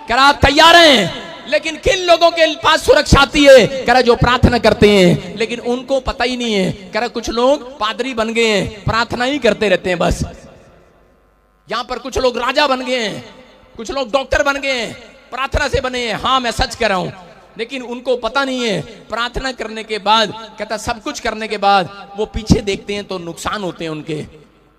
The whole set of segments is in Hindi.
कह रहा आप तैयार हैं? लेकिन किन लोगों के पास सुरक्षा आती है? कह रहा जो प्रार्थना करते हैं, लेकिन उनको पता ही नहीं है। कह रहा कुछ लोग पादरी बन गए हैं, प्रार्थना ही करते रहते हैं बस। यहां पर कुछ लोग राजा बन गए हैं, कुछ लोग डॉक्टर बन गए हैं, प्रार्थना से बने हैं। हाँ मैं सच कह रहा हूं, लेकिन उनको पता नहीं है प्रार्थना करने के बाद, कहता सब कुछ करने के बाद वो पीछे देखते हैं तो नुकसान होते हैं उनके।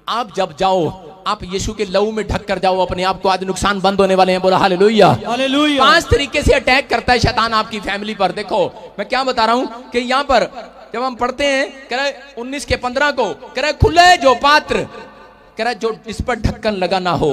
आप जब जाओ, आप यीशु के लहू में ढक कर जाओ अपने आप को, आज नुकसान बंद होने वाले हैं। बोला हालेलुया, हालेलुया। 5 तरीके से अटैक करता है शैतान आपकी फैमिली पर। देखो मैं क्या बता रहा हूं कि यहां पर जब हम पढ़ते हैं, कह रहा 19 के 15 को, कह रहा खुले जो पात्र, कह रहा जो इस पर ढक्कन लगा ना हो,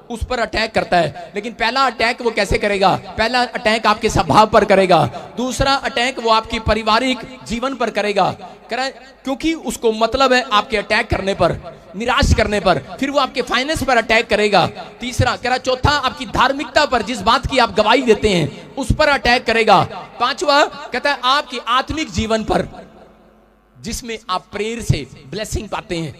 उस पर अटैक करता है। लेकिन पहला अटैक वो कैसे करेगा? पहला अटैक आपके स्वभाव पर करेगा, दूसरा अटैक वो आपकी पारिवारिक जीवन पर करेगा। कह रहा है क्योंकि उसको मतलब है आपके अटैक करने पर, निराश करने पर। फिर वो आपके फाइनेंस पर अटैक करेगा। तीसरा कह रहा चौथा आपकी धार्मिकता पर, जिस बात की आप गवाही देते हैं उस पर अटैक करेगा। पांचवा कहता है आपकी आत्मिक जीवन पर, जिसमें आप प्रेयर से ब्लेसिंग पाते हैं,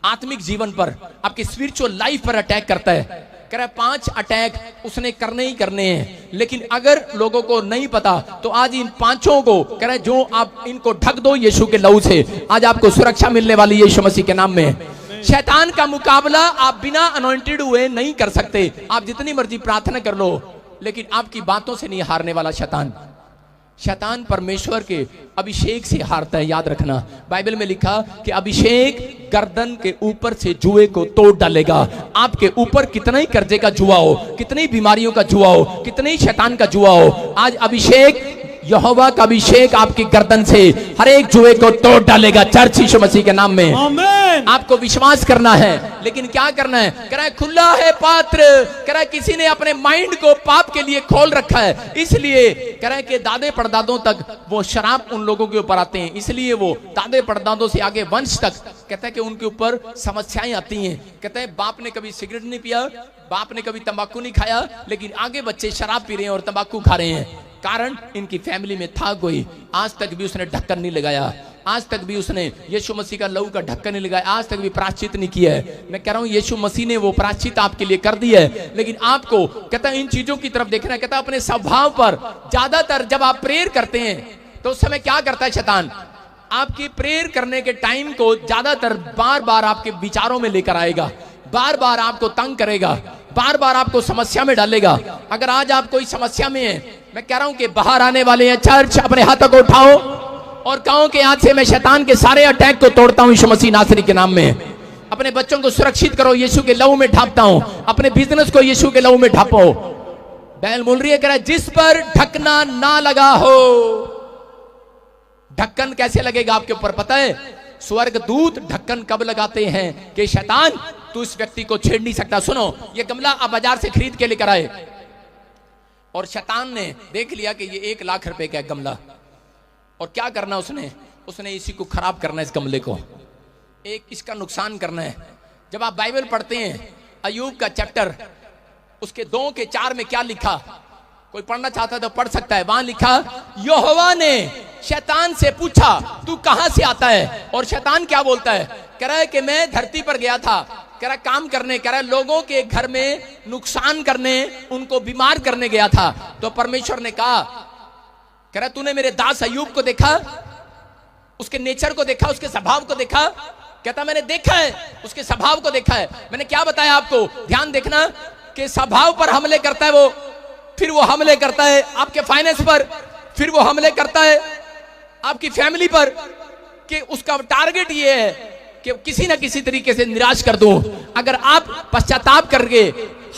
आत्मिक जीवन पर, आपकी स्पिरिचुअल लाइफ पर अटैक करता है। कह रहा है 5 अटैक उसने करने ही करने हैं। लेकिन अगर लोगों को नहीं पता तो आज इन 5 को कह रहा है जो आप इनको ढक दो यीशु के लहू से, आज आपको सुरक्षा मिलने वाली है यीशु मसीह के नाम में। शैतान का मुकाबला आप बिना अनॉइंटेड हुए नहीं कर सकते। आप जितनी मर्जी प्रार्थना कर लो, लेकिन आपकी बातों से नहीं हारने वाला शैतान। शैतान परमेश्वर के अभिषेक से हारता है, याद रखना। बाइबल में लिखा कि अभिषेक गर्दन के ऊपर से जुए को तोड़ डालेगा। आपके ऊपर कितना ही कर्जे का जुआ हो, कितनी बीमारियों का जुआ हो, कितने ही शैतान का जुआ हो, आज अभिषेक, यहोवा का अभिषेक आपकी गर्दन से हर एक जुए को तोड़ डालेगा। चर्च यीशु मसीह के नाम में आमीन। आपको विश्वास करना है, लेकिन क्या करना है? कह रहा है खुला है पात्र। कह रहा है किसी ने अपने माइंड को पाप के लिए खोल रखा है, इसलिए कह रहा है कि दादे परदादों तक वो शराब उन लोगों के ऊपर आते हैं, इसलिए वो दादे परदादों से आगे वंश तक कहता है कि उनके ऊपर समस्याएं आती हैं। कहते हैं बाप ने कभी सिगरेट नहीं पिया, बाप ने कभी तंबाकू नहीं खाया, लेकिन आगे बच्चे शराब पी रहे हैं और तंबाकू खा रहे हैं। कारण इनकी फैमिली में था कोई, आज तक भी उसने ढक्कन नहीं लगाया, आज तक भी उसने यीशु मसीह का लहू का ढक्कन नहीं लगाया, आज तक भी प्रायश्चित नहीं किया है। मैं कह रहा हूं यीशु मसीह ने वो प्रायश्चित आपके लिए कर दिया है, लेकिन आपको कहता है इन चीजों की तरफ देखना है। कहता है अपने स्वभाव पर, ज्यादातर जब आप प्रेयर करते हैं तो उस समय क्या करता है शैतान? आपकी प्रेयर करने के टाइम को ज्यादातर बार बार आपके विचारों में लेकर आएगा, बार बार आपको तंग करेगा, बार बार आपको समस्या में डालेगा। अगर आज आप कोई समस्या में है, मैं कह रहा हूं कि बाहर आने वाले हैं। चर्च अपने हाथों को उठाओ और कहो कि आज से मैं शैतान के सारे अटैक को तोड़ता हूं यीशु मसीह नासरी के नाम में। अपने बच्चों को सुरक्षित करो, यीशु के लहू में ढापता हूं। अपने बिजनेस को यीशु के लहू में ढापो। बैल बोल रही है, कह रहा है जिस पर ढकना ना लगा हो। ढक्कन कैसे लगेगा आपके ऊपर पता है? स्वर्गदूत ढक्कन कब लगाते हैं कि शैतान तू इस व्यक्ति को छेड़ नहीं सकता। सुनो, ये गमला आप बाजार से खरीद के लेकर आए और शैतान ने देख लिया कि ये 1 लाख रुपए का गमला, और क्या करना उसने इसी को खराब करना है, इस गमले को एक इसका नुकसान करना है। जब आप बाइबल पढ़ते हैं अय्यूब का चैप्टर, उसके 2 के 4 में क्या लिखा? कोई पढ़ना चाहता है तो पढ़ सकता है। वहां लिखा यहोवा ने शैतान से पूछा तू कहां से आता है? और शैतान क्या बोलता है? कह रहा है कि मैं धरती पर गया था, कह रहा काम करने, कह रहा लोगों के घर में नुकसान करने, उनको बीमार करने गया था। तो परमेश्वर ने कहा, कह रहा तूने मेरे दास अय्यूब को देखा, उसके नेचर को देखा, उसके स्वभाव को देखा? कहता मैंने देखा है, उसके स्वभाव को देखा है। मैंने क्या बताया आपको? ध्यान देखना कि स्वभाव पर हमले करता है वो, फिर वो हमले करता है आपके फाइनेंस पर, फिर वो हमले करता है आपकी फैमिली पर, कि उसका टारगेट ये है कि किसी ना किसी तरीके से निराश कर दूं। अगर आप पश्चाताप करके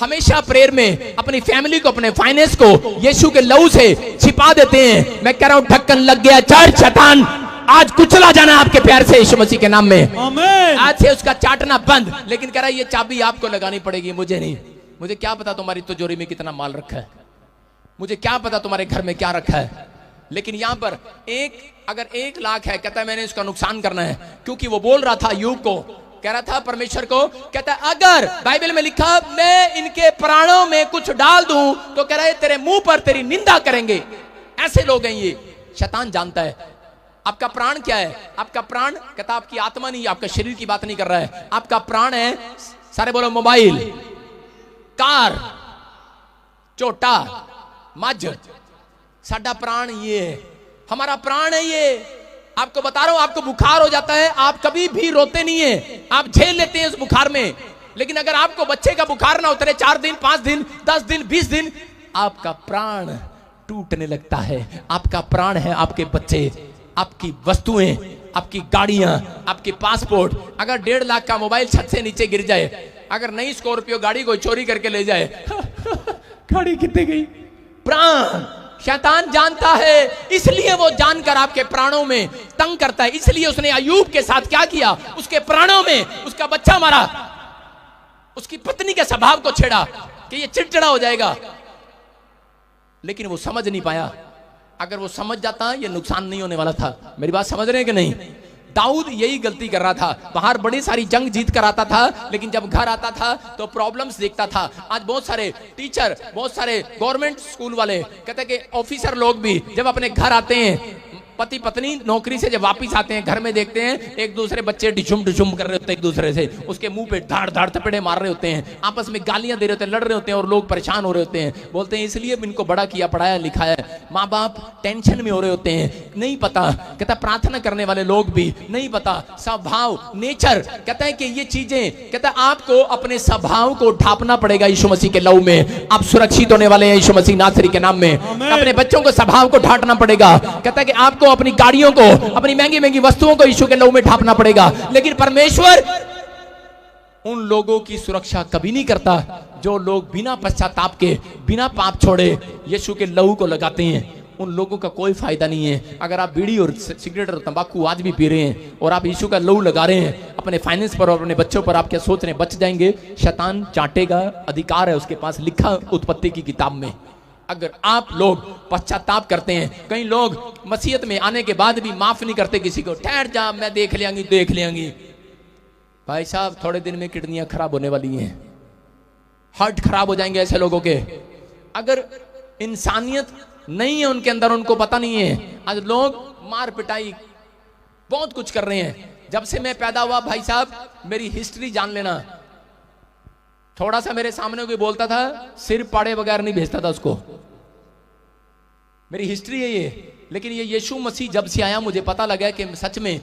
हमेशा प्रेयर में अपनी फैमिली को, अपने फाइनेंस को यीशु के लहू से छिपा देते हैं, मैं कह रहा हूं ढक्कन लग गया। चर्च शैतान आज कुचला जाना आपके प्यार से यीशु मसीह के नाम में। आमीन। आज से उसका चाटना बंद। लेकिन कह रहा है ये चाबी आपको लगानी पड़ेगी, मुझे नहीं। मुझे क्या पता तुम्हारी तिजोरी में कितना माल रखा है, मुझे क्या पता तुम्हारे घर में क्या रखा है। लेकिन यहां पर अगर 1 लाख है, कहता है मैंने इसका नुकसान करना है, क्योंकि वो बोल रहा था अय्यूब को, कह रहा था परमेश्वर को, कहता है अगर बाइबल में लिखा मैं इनके प्राणों में कुछ डाल दूं तो कह रहा है तेरे मुंह पर तेरी निंदा करेंगे। ऐसे लोग हैं ये। शैतान जानता है आपका प्राण क्या है। आपका प्राण, कहता आपकी आत्मा नहीं, आपका शरीर की बात नहीं कर रहा है। आपका प्राण है, सारे बोलो मोबाइल, कार, झोटा, मझ, साडा प्राण ये है, हमारा प्राण है ये। आपको बता रहा हूं, आपको बुखार हो जाता है, आप कभी भी रोते नहीं है, आप झेल लेते हैं उस बुखार में। लेकिन अगर आपको बच्चे का बुखार ना उतरे 4 दिन, 5 दिन, 10 दिन, 20 दिन, आपका प्राण टूटने लगता है। आपका प्राण है आपके बच्चे, आपकी वस्तुएं, आपकी गाड़ियां, आपके पासपोर्ट। अगर 1.5 लाख का मोबाइल छत से नीचे गिर जाए, अगर नई स्कॉर्पियो गाड़ी को चोरी करके ले जाए, गाड़ी कितने गई? प्राण। शैतान जानता है, इसलिए वो जानकर आपके प्राणों में तंग करता है। इसलिए उसने अय्यूब के साथ क्या किया? उसके प्राणों में उसका बच्चा मारा, उसकी पत्नी के स्वभाव को छेड़ा कि ये चिड़चिड़ा हो जाएगा, लेकिन वो समझ नहीं पाया। अगर वो समझ जाता ये नुकसान नहीं होने वाला था। मेरी बात समझ रहे हैं कि नहीं? दाऊद यही गलती कर रहा था, बाहर बड़ी सारी जंग जीत कर आता था, लेकिन जब घर आता था तो प्रॉब्लम्स देखता था। आज बहुत सारे टीचर, बहुत सारे गवर्नमेंट स्कूल वाले, कहते हैं कि ऑफिसर लोग भी जब अपने घर आते हैं, पति पत्नी नौकरी से जब वापिस आते हैं, घर में देखते हैं एक दूसरे बच्चे डिशुम डिशुम कर रहे होते हैं एक दूसरे से, उसके मुंह पे धाड़ धाड़ थपेड़े मार रहे होते हैं, आपस में गालियां दे रहे होते हैं, लड़ रहे होते हैं, और लोग परेशान हो रहे होते हैं। बोलते हैं इसलिए इनको बड़ा किया, पढ़ाया लिखाया। माँ बाप टेंशन में हो रहे होते हैं, नहीं पता। कहता प्रार्थना करने वाले लोग भी नहीं पता, स्वभाव, नेचर। कहता है कि ये चीजें, कहता है आपको अपने स्वभाव को ढापना पड़ेगा यीशु मसीह के लहू में। आप सुरक्षित होने वाले हैं यीशु मसीह नासरी के नाम में। अपने बच्चों को स्वभाव को ढांटना पड़ेगा। कहता है कि आपको अपनी गाड़ियों को, अपनी महंगी महंगी वस्तुओं को यीशु के लहू में ढांपना पड़ेगा। लेकिन परमेश्वर उन लोगों की सुरक्षा कभी नहीं करता जो लोग बिना पश्चाताप के, बिना पाप छोड़े यीशु के लहू को लगाते हैं। उन लोगों का कोई फायदा नहीं है। अगर आप बीड़ी और सिगरेट और तंबाकू आज भी पी रहे हैं और आप यीशु का लहू लगा रहे हैं अपने फाइनेंस पर और अपने बच्चों पर, आप क्या सोच रहे हैं बच जाएंगे? शैतान चाटेगा, अधिकार है उसके पास, लिखा उत्पत्ति की किताब में। अगर आप लोग पश्चाताप करते हैं, कई लोग मसीहत में आने के बाद भी माफ नहीं करते किसी को, ठहर जा मैं देख लेंगी, देख लेंगी। भाई साहब थोड़े दिन में किडनियां खराब होने वाली हैं, हार्ट खराब हो जाएंगे ऐसे लोगों के। अगर इंसानियत नहीं है उनके अंदर, उनको पता नहीं है। आज लोग मार पिटाई बहुत कुछ कर रहे हैं। जब से मैं पैदा हुआ भाई साहब, मेरी हिस्ट्री जान लेना। थोड़ा सा मेरे सामने कोई बोलता था, सिर पाड़े बगैर नहीं भेजता था उसको। मेरी हिस्ट्री है ये। लेकिन ये यीशु मसीह जब से आया, मुझे पता लगा कि सच में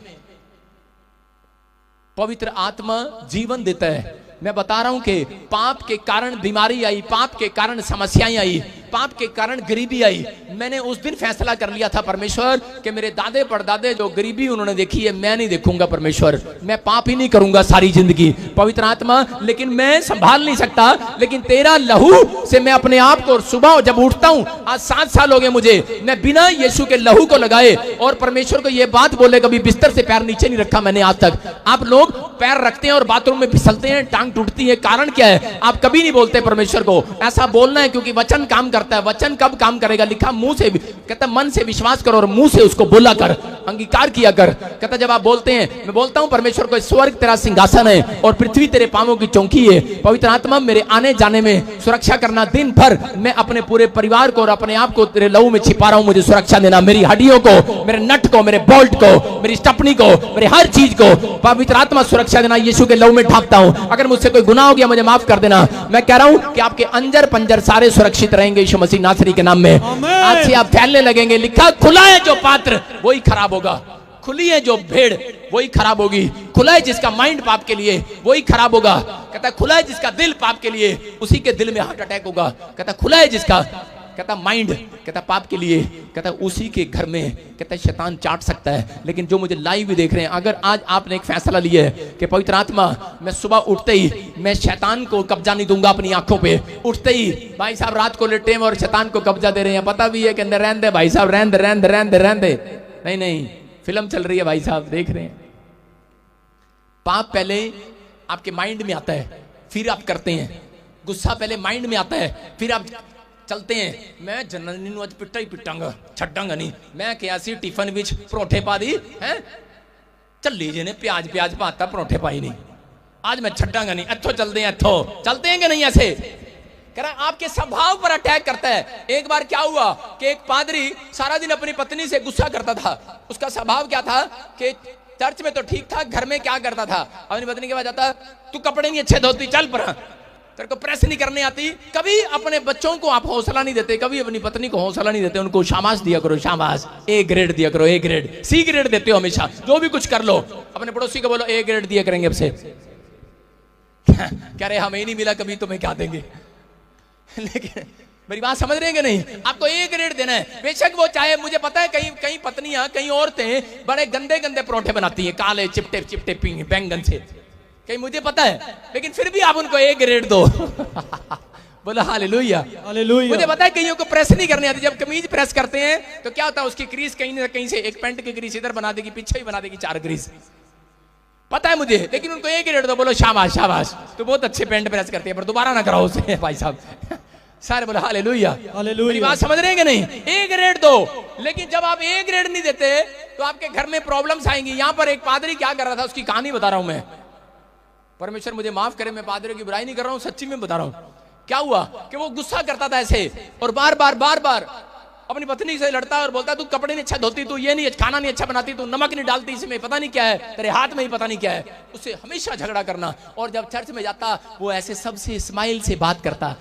पवित्र आत्मा जीवन देता है। मैं बता रहा हूं कि पाप के कारण बीमारी आई, पाप के कारण समस्याएं आई, पाप के कारण गरीबी आई। मैंने उस दिन फैसला कर लिया था परमेश्वर कि मेरे दादे परदादे जो गरीबी उन्होंने देखी है, मैं नहीं देखूंगा परमेश्वर। मैं पाप ही नहीं करूंगा सारी जिंदगी। पवित्र आत्मा, लेकिन मैं संभाल नहीं सकता, लेकिन तेरा लहू से मैं अपने आप को, सुबह जब उठता हूं, आज 7 साल हो गए मुझे, मैं बिना यीशु के लहू को लगाए और परमेश्वर को यह बात बोले, कभी बिस्तर से पैर नीचे नहीं रखा मैंने आज तक। आप लोग पैर रखते हैं और बाथरूम में फिसलते हैं, टांग टूटती है। कारण क्या है? आप कभी नहीं बोलते परमेश्वर को। ऐसा बोलना है क्योंकि वचन काम करता है। वचन कब काम करेगा? लिखा मुंह से, कहता मन से विश्वास करो और मुंह से उसको बोला कर, अंगीकार किया कर। कहता जब आप बोलते हैं, मैं बोलता हूं परमेश्वर को, स्वर्ग तेरा सिंहासन है और पृथ्वी तेरे पांवों की चौकी है। पवित्र आत्मा मेरे आने जाने में सुरक्षा करना। दिन भर मैं अपने पूरे परिवार को और अपने आप को तेरे लहू में छिपा रहा हूं, मुझे सुरक्षा देना। मेरी हड्डियों को, मेरे नट को, मेरे बोल्ट को, मेरी स्टपनी को, मेरे हर चीज को पवित्र आत्मा सुरक्षा देना। यीशु के लहू में ढांपता हूं। अगर मुझसे कोई गुनाह हो गया मुझे माफ कर देना। मैं कह रहा हूं कि आपके अंजर पंजर सारे सुरक्षित रहेंगे यीशु मसीह नासरी के नाम में। आज से आप फैलने लगेंगे। लिखा खुला है जो पात्र वही खराब होगा, खुली है जो भेड़ वही खराब होगी। खुला है जिसका माइंड पाप के लिए वही खराब होगा। कहता खुला है जिसका दिल पाप के लिए, उसी के दिल में हार्ट अटैक होगा। कहता खुला है जिसका, कहता माइंड, कहता पाप के लिए, कहता उसी के घर में, कहता शैतान चाट सकता है। लेकिन जो मुझे लाइव भी देख रहे हैं, अगर आज आपने एक फैसला लिया है कि पवित्र आत्मा, मैं सुबह उठते ही मैं शैतान को कब्जा नहीं दूंगा अपनी आंखों पे। उठते ही भाई साहब रात को लेटे हैं और शैतान को कब्जा दे रहे हैं, पता भी है कि अंदर रहने दे भाई साहब, रहने दे, रहने दे, रहने दे, रहने दे। नहीं नहीं, फिल्म चल रही है भाई साहब, देख रहे हैं। पाप पहले आपके माइंड में आता है, फिर आप करते हैं। गुस्सा पहले माइंड में आता है, फिर आप चलते हैं। मैं जनरल आज पिट्टा ही पिटांगा, छड्डांगा नहीं। मैं क्या सी टिफन विच परोठे पा दी है, चली जी ने प्याज प्याज पाता, परोठे पाई नहीं, आज मैं छड्डांगा नहीं। इथों चलते हैं, इथों चलते हैं कि नहीं? ऐसे कह रहा आपके स्वभाव पर अटैक करता है। एक बार क्या हुआ कि एक पादरी सारा दिन अपनी पत्नी से गुस्सा करता था। उसका स्वभाव क्या था कि चर्च में तो ठीक था, घर में क्या करता था, अपनी पत्नी के पास जाता, तू कपड़े नहीं अच्छे धोती, चल पर तेरे को प्रेस नहीं करने आती। कभी अपने बच्चों को आप हौसला नहीं देते, कभी अपनी पत्नी को हौसला नहीं देते, उनको शाबाश दिया करो, शाबाश, ए ग्रेड दिया करो, ए ग्रेड, सी ग्रेड देते हो हमेशा, जो भी कुछ कर लो। अपने पड़ोसी को बोलो ए ग्रेड दिया करेंगे अब से। कह रहे हमें नहीं मिला कभी, तुम्हें क्या देंगे। लेकिन मेरी बात समझ रहे हैं कि नहीं? आपको ए ग्रेड देना है। बेशक वो चाहे, मुझे पता है कई कई पत्नियां, कई औरतें बड़े गंदे गंदे परोठे बनाती हैं, काले चिपटे चिपटे बैंगन से, कहीं मुझे पता है, लेकिन फिर भी आप उनको ए ग्रेड दो। बोला हालेलुया, हालेलुया। मुझे पता है कईयों को प्रेस नहीं करनी आती। जब कमीज प्रेस करते हैं तो क्या होता है, उसकी क्रीज कहीं ना कहीं से, एक पैंट की क्रीज इधर बना देगी, पीछे ही बना देगी 4 क्रीज, पता है मुझे, लेकिन उनको ए ग्रेड दो, बोलो शाबाश शाबाश, तो बहुत अच्छे पैंट प्रेस करते हैं, पर दोबारा ना कराओ उसे भाई साहब। सारे बोलो हालेलुया, हालेलुया। मेरी बात समझ रहे हैं कि नहीं? ए ग्रेड दो। लेकिन जब आप ए ग्रेड नहीं देते तो आपके घर में प्रॉब्लम्स आएंगी। यहां पर एक पादरी क्या कर रहा था, उसकी कहानी बता रहा हूं मैं। परमेश्वर मुझे माफ करे, मैं पादरियों की बुराई नहीं कर रहा हूं, सच्ची में बता रहा हूं। क्या हुआ कि वो गुस्सा करता था ऐसे, और बार बार अपनी पत्नी से लड़ता और बोलता, तू कपड़े नहीं अच्छा धोती, तू ये नहीं, खाना नहीं अच्छा बनाती, तू नमक नहीं डालती, इसमें पता नहीं क्या है, तेरे हाथ में ही पता नहीं क्या है। उससे हमेशा झगड़ा करना। और जब चर्च में जाता वो ऐसे सबसे स्माइल से बात करता।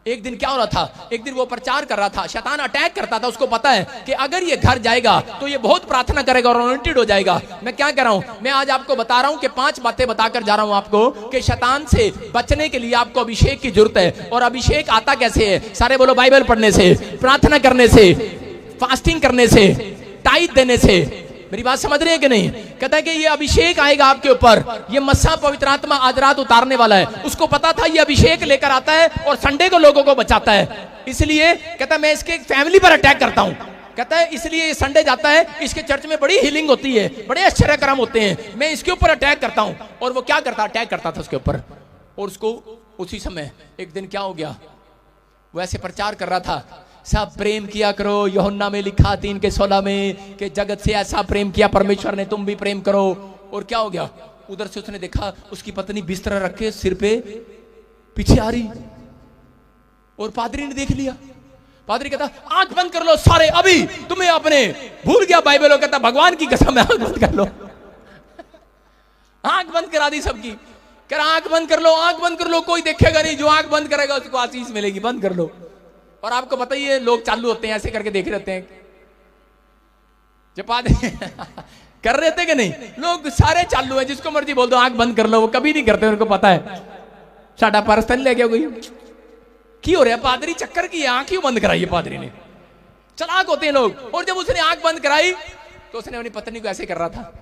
एक दिन क्या हो रहा था, एक दिन वो प्रचार कर रहा था, शैतान अटैक करता था। उसको पता है कि अगर ये घर जाएगा तो ये बहुत प्रार्थना करेगा और अनॉइंटेड हो जाएगा। मैं क्या कह रहा हूं, मैं आज आपको बता रहा हूं कि 5 बातें बताकर जा रहा हूं आपको कि शैतान से बचने के लिए आपको अभिषेक की जरूरत है। और अभिषेक आता कैसे है? सारे बोलो बाइबल पढ़ने से, प्रार्थना करने से, फास्टिंग करने से, टाइट देने से। मेरी बात समझ रहे हैं कि नहीं? कहता है कि ये अभिषेक आएगा आपके ऊपर, ये मस्सा पवित्र आत्मा आज रात उतारने वाला है। उसको पता था ये अभिषेक लेकर आता है और संडे को लोगों को बचाता है। इसलिए कहता है मैं इसके फैमिली पर अटैक करता हूं। कहता है इसलिए ये संडे जाता है, इसके चर्च में बड़ी हीलिंग होती है, बड़े आश्चर्य कर्म होते हैं, मैं इसके ऊपर अटैक करता हूं। और वो क्या करता, अटैक करता था उसके ऊपर। और उसको उसी समय एक दिन क्या हो गया, वो ऐसे प्रचार कर रहा था, सब प्रेम किया करो, यूहन्ना में लिखा 3:16 में कि जगत से ऐसा प्रेम किया परमेश्वर ने, तुम भी प्रेम करो। और क्या हो गया, उधर से उसने देखा उसकी पत्नी बिस्तर रख के सिर पे पीछे आ रही, और पादरी ने देख लिया। पादरी कहता आंख बंद कर लो सारे, अभी तुम्हें अपने भूल गया बाइबल। कहता भगवान की कसम है, आंख बंद कर लो। आंख बंद करा दी सबकी। कह रहा आंख बंद कर लो, आंख बंद कर लो, कोई देखेगा नहीं, जो आंख बंद करेगा उसको आशीष मिलेगी, बंद कर लो। और आपको पता ही है लोग चालू होते हैं, ऐसे करके देख रहते हैं, जब कर रहे थे कि नहीं, लोग सारे चालू हैं, जिसको मर्जी बोल दो आंख बंद कर लो, वो कभी नहीं करते, उनको पता है साडा पर्स तो नहीं ले गया कोई। क्यों हो रहा है, पादरी चक्कर की आंख क्यों बंद कराई है पादरी ने? चलाक होते हैं लोग। और जब उसने आंख बंद कराई तो उसने अपनी पत्नी को ऐसे कर रहा था,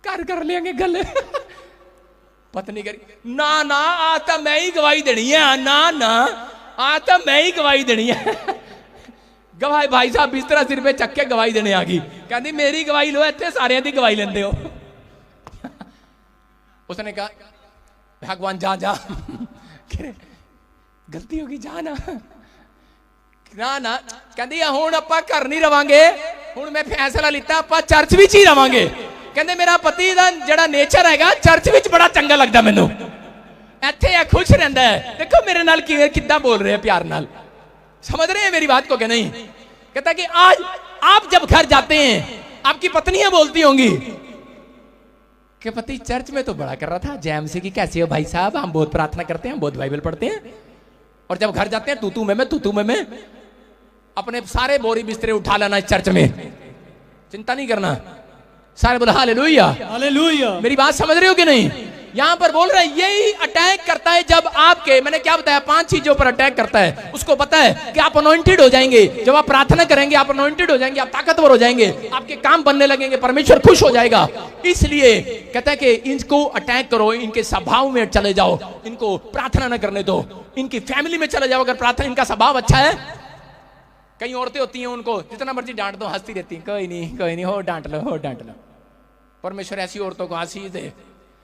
कर लेंगे गले। पत्नी करी ना ना, आता मैं ही गवाही देनी है, ना ना आता मैं ही गवाही देनी है। गवाही भाई साहब बिस्तरा सिर पे चक के गवाही देने आ गई, कहती मेरी गवाही लो, इतने सारे दी गवाही लेंदे हो। उसने कहा भगवान जा जा, गलती होगी जा ना, ना ना कहती हुण आपां घर नहीं रवांगे, हुण मैं फैसला लिता आपां चर्च विच ही रवांगे। कहते मेरा पति दा जड़ा नेचर हैगा चर्च विच बड़ा चंगा लगदा मैनू, इत्थे खुश रहंदा है। देखो मेरे नाल किद्दां बोल रहे हैं प्यार नाल, समझ रहे हैं मेरी बात को कि नहीं? कहता कि आज आप जब घर जाते हैं आपकी पत्नियां बोलती होंगी कि पति चर्च में तो बड़ा कर रहा था, जैम से कि कैसे हो भाई साहब, हम बहुत प्रार्थना करते हैं, बहुत बाइबल पढ़ते हैं, और जब घर जाते हैं तू तू मैं अपने सारे बोरी बिस्तरे उठा लेना चर्च में, चिंता नहीं करना। सारे बोला हालेलुया, हालेलुया। मेरी बात समझ रहे हो कि नहीं? यहां पर बोल रहा है यही अटैक करता है जब आपके, मैंने क्या बताया, 5 चीजों पर अटैक करता है। उसको पता है कि आप अनॉइंटेड हो जाएंगे, जब आप प्रार्थना करेंगे आप अनॉइंटेड हो जाएंगे, आप ताकतवर हो जाएंगे, आपके काम बनने लगेंगे, परमेश्वर खुश हो जाएगा। इसलिए कहता है कि इनको अटैक करो, इनके स्वभाव में चले जाओ, इनको प्रार्थना न करने दो, इनकी फैमिली में चले जाओ। अगर प्रार्थना, इनका स्वभाव अच्छा है, कई औरतें होती हैं उनको जितना मर्जी डांट दो हंसती रहती, कोई नहीं हो डांट लो। परमेश्वर ऐसी औरतों को आशीष दे।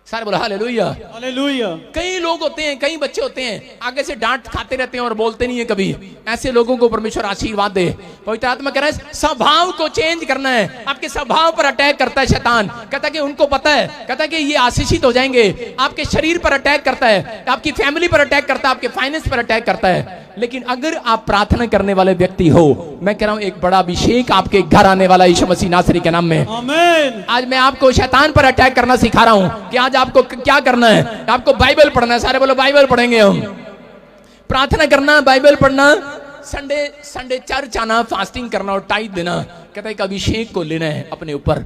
सारे बोला हालेलुया, हालेलुया। कई लोग होते हैं, कई बच्चे होते हैं आगे से डांट खाते रहते हैं और बोलते नहीं है कभी, ऐसे लोगों को परमेश्वर आशीर्वाद दे। पवित्र आत्मा कह रहा है स्वभाव को चेंज करना है, आपके स्वभाव पर अटैक करता है शैतान। कहता है कि उनको पता है, कहता है कि ये आशीषित हो जाएंगे, आपके शरीर पर अटैक करता है, आपकी फैमिली पर अटैक करता है, आपके फाइनेंस पर अटैक करता है। लेकिन अगर आप प्रार्थना करने वाले व्यक्ति हो, मैं कह रहा हूं एक बड़ा अभिषेक आपके घर आने वाला यीशु मसीह नासरी के नाम में। आमीन। आज मैं आपको शैतान पर अटैक करना सिखा रहा हूं कि आज आपको क्या करना है। आपको बाइबल पढ़ना है। सारे बोलो बाइबल पढ़ेंगे हम। प्रार्थना करना, बाइबल पढ़ना, संडे चर्च आना, फास्टिंग करना और टाइट देना। कहता है एक अभिषेक को लेना है अपने ऊपर।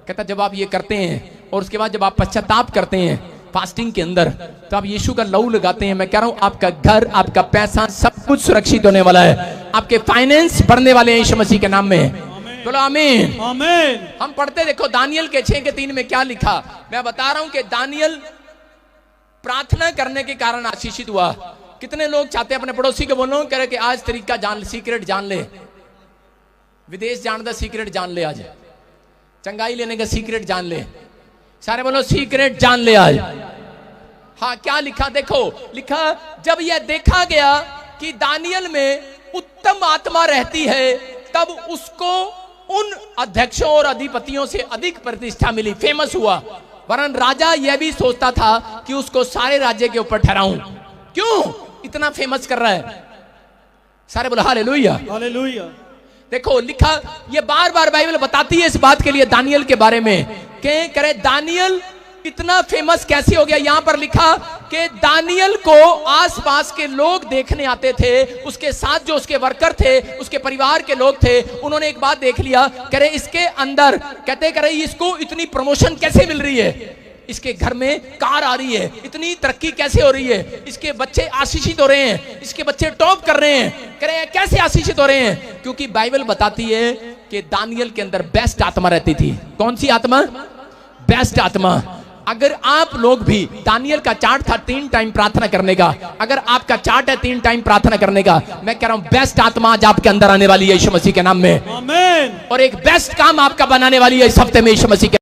कहता जब आप ये करते हैं और उसके बाद जब आप पश्चाताप करते हैं फास्टिंग के अंदर, तो आप यीशु का लहू लगाते हैं। मैं कह रहा हूं आपका घर, आपका पैसा, सब कुछ सुरक्षित होने वाला है। आपके फाइनेंस बढ़ने वाले हैं यीशु मसीह के नाम में। बोलो आमीन। आमीन। हम पढ़ते देखो दानियल के 6:3 में क्या लिखा। मैं बता रहा हूं कि दानियल प्रार्थना करने के कारण आशीषित हुआ। कितने लोग चाहते हैं अपने पड़ोसी को बोलो, कह रहे कि आज तरीका जान, सीक्रेट जान ले, विदेश जाने का सीक्रेट जान ले, आज चंगाई लेने का सीक्रेट जान ले। सारे बोलो सीक्रेट जान ले आज। हाँ, क्या लिखा देखो, लिखा जब यह देखा गया कि दानियल में उत्तम आत्मा रहती है, तब उसको उन अध्यक्षों और अधिपतियों से अधिक प्रतिष्ठा मिली, फेमस हुआ। वरन राजा यह भी सोचता था कि उसको सारे राज्य के ऊपर ठहराऊं। क्यों इतना फेमस कर रहा है? सारे बोलो हालेलुया। हालेलुया। देखो लिखा, ये बार बार बाइबल बताती है इस बात के लिए दानियल के बारे में कि करे दानियल इतना फेमस कैसे हो गया। यहां पर लिखा कि दानियल को आसपास के लोग देखने आते थे, उसके साथ जो उसके वर्कर थे, उसके परिवार के लोग थे, उन्होंने एक बात देख लिया, करे इसके अंदर, कहते करे इसको इतनी प्रमोशन कैसे मिल रही है, इसके घर में कार आ रही है, इतनी तरक्की कैसे हो रही है, इसके बच्चे आशीषित हो रहे हैं, इसके बच्चे टॉप कर रहे हैं। कह रहे हैं कैसे आशीषित हो रहे हैं? क्योंकि बाइबल बताती है कि दानियल के अंदर बेस्ट आत्मा रहती थी। कौन सी आत्मा? बेस्ट आत्मा। अगर आप लोग भी, दानियल का चार्ट था 3 टाइम प्रार्थना करने का, अगर आपका चार्ट है 3 टाइम प्रार्थना करने का, मैं कह रहा हूं बेस्ट आत्मा आज आपके अंदर आने वाली है यीशु मसीह के नाम में। आमीन। और एक बेस्ट काम आपका बनाने वाली है इस हफ्ते में यीशु मसीह के